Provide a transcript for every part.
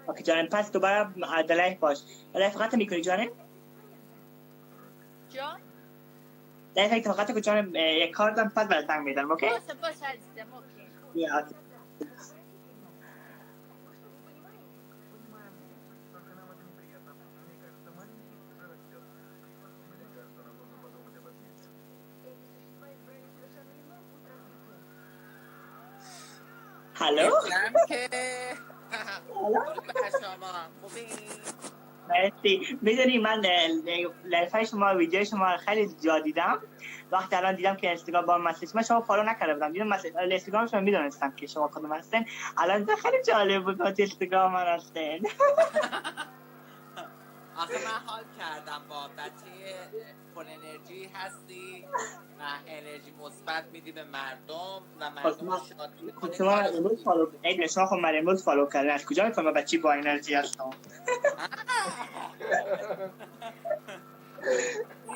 اوکی جانم، پس دوباره لایف باش. لایف فقط میکنی جانم؟ جان؟ لایف فقط که جانم یک کار دارم پس برای تنگ میدارم. اوکی؟ باشه عزیزم. اوکی. یا اوکی. هلو؟ مرسی. میدونی من لایفای شما ویدیو شما خیلی جا دیدم. وقتی الان دیدم که اینستاگرام با مسیج من شما فالو نکرده بودم، دیدم اینستاگرام شما میدونستم که شما کدوم هستین. الان خیلی جالب بود با اینستاگرام من هستین. آخه من حال کردم با بچه پر انرژی هستی و انرژی مثبت میدی به مردم و مردم رو شاد میکنی. شما امروز فالو ایدن شما خب من امروز فالو کردن از کجا میفهمم بچه با انرژی هستم؟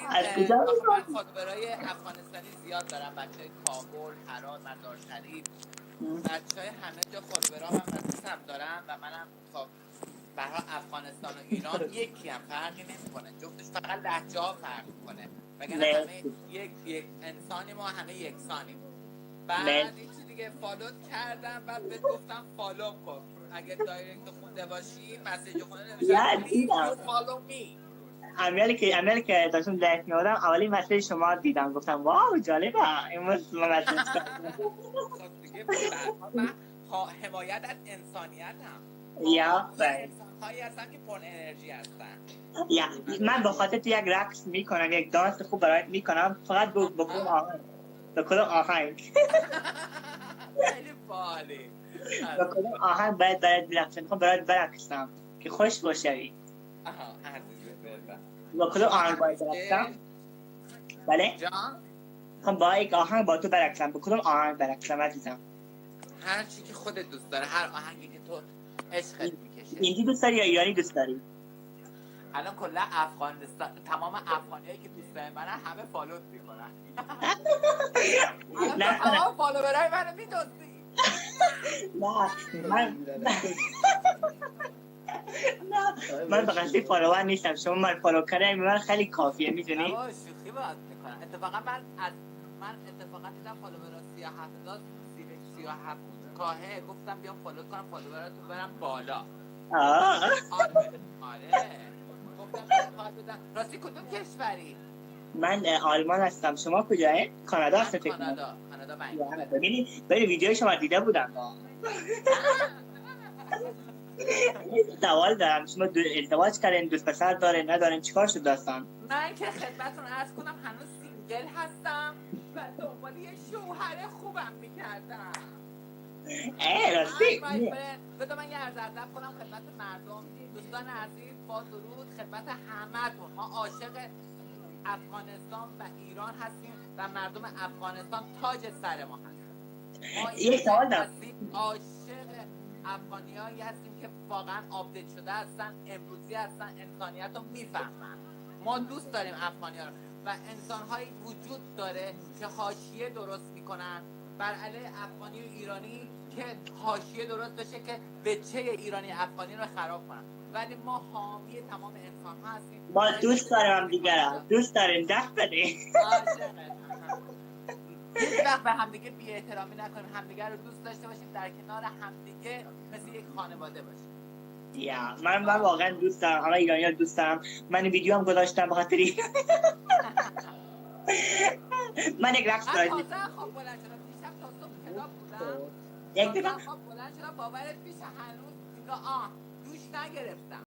از کجا من فالوورای افغانستانی زیاد دارم، بچه کابل، هرات، مزار شریف، بچه های همه جا فالوورام هم هم دارم و منم خب برای افغانستان و ایران یکی هم فرقی نمیکنه، جفتش فقط لهجه ها فرق میکنه، وگرنه همه یک انسانی، ما همه یکسانیم. بعد یکی دیگه فالوت کردم، بعد بهت گفتم فالو کن، اگه دایرکت خونده باشی مسیج خونده نمیشم please you follow me. امیالی که داشتم لایف میادم اولی مسیج شما دیدم، گفتم واو جالبه امروز من مسیج کردم. خب دیگه من حمایت از انسانیت هم یا انسان‌هایی هستن که پر انرژی هستن. یا من با خاطر تو یک رقص میکنم، یک دانس خوب برایت میکنم، فقط بکن آهنگ خیلی باحالی. بکن آهنگ باید برقصم، میخوام برایت برقصم که خوش باشی. با کدوم آهنگ باید برقصم؟ بله؟ جان؟ میخوام با یک آهنگ با تو برقصم، با کدوم آهنگ برقصم عزیزم؟ هر چی که خودت دوست داره، هر آهنگی که تو عشقت میکشه. هندی دوست داری یا ایرانی دوست داری؟ الان کلا افغانستان تمام افغانیایی که دوست دارن منو همه فالوت میکنن. نه تمام فالوورای منو میدونی. نه من فقط فالوور نیستم، شما من فالو کردن من خیلی کافیه میدونی؟ آقا شوخی باید میکنم. اتفاقا من دیدم فالوورا 37 کاهه، گفتم بیام فالو کنم فالووراتو برم بالا. آره گفتم کار بدم. راستی کدوم کشوری؟ من آلمان هستم، شما کجایی؟ کانادا هستم فکر کنم. کانادا ونکوور. ببینید ویدیو شما دیده بودم. سوال دارم، شما ازدواج کردین، دوست پسر دارین ندارین، چیکار شد داستان؟ من که خدمتتون عرض کنم هنوز سینگل هستم و دنبال یه شوهر خوبم می‌کردم. راستی بذار من یه عرض ادب کنم خدمت مردم. دوستان عزیز با درود خدمت همه‌تون. ما عاشق افغانستان و ایران هستیم و مردم افغانستان تاج سر ما هستن. ما یه سوال دارم. عاشق افغانیایی هستیم که واقعا آپدیت شده هستن، امروزی هستن، انسانیت رو میفهمن. ما دوست داریم افغانی‌ها رو و انسان‌هایی وجود داره که حاشیه درست میکنن بر علیه افغانی و ایرانی که حاشیه درست بشه که بچه ایرانی افغانی رو خراب کنن، ولی ما حامی تمام انسان‌ها هستیم. ما دوست داریم دیگه، دوست داریم دست بدیم. هیچ وقت به همدیگه بی احترامی نکنیم، همدیگه رو دوست داشته باشیم، در کنار همدیگه مثل یک خانواده باشیم. یا من واقعا دوست دارم، همه ایرانی‌ها دوست دارم. من ویدیو هم گذاشتم بخاطری من یک رقص دارم. من تازه خواب بلند شدم، دیشب تا صبح کتاب بودم. تازه خواب بلند شدم، باورت میشه هنوز دیگه دوش نگرفتم.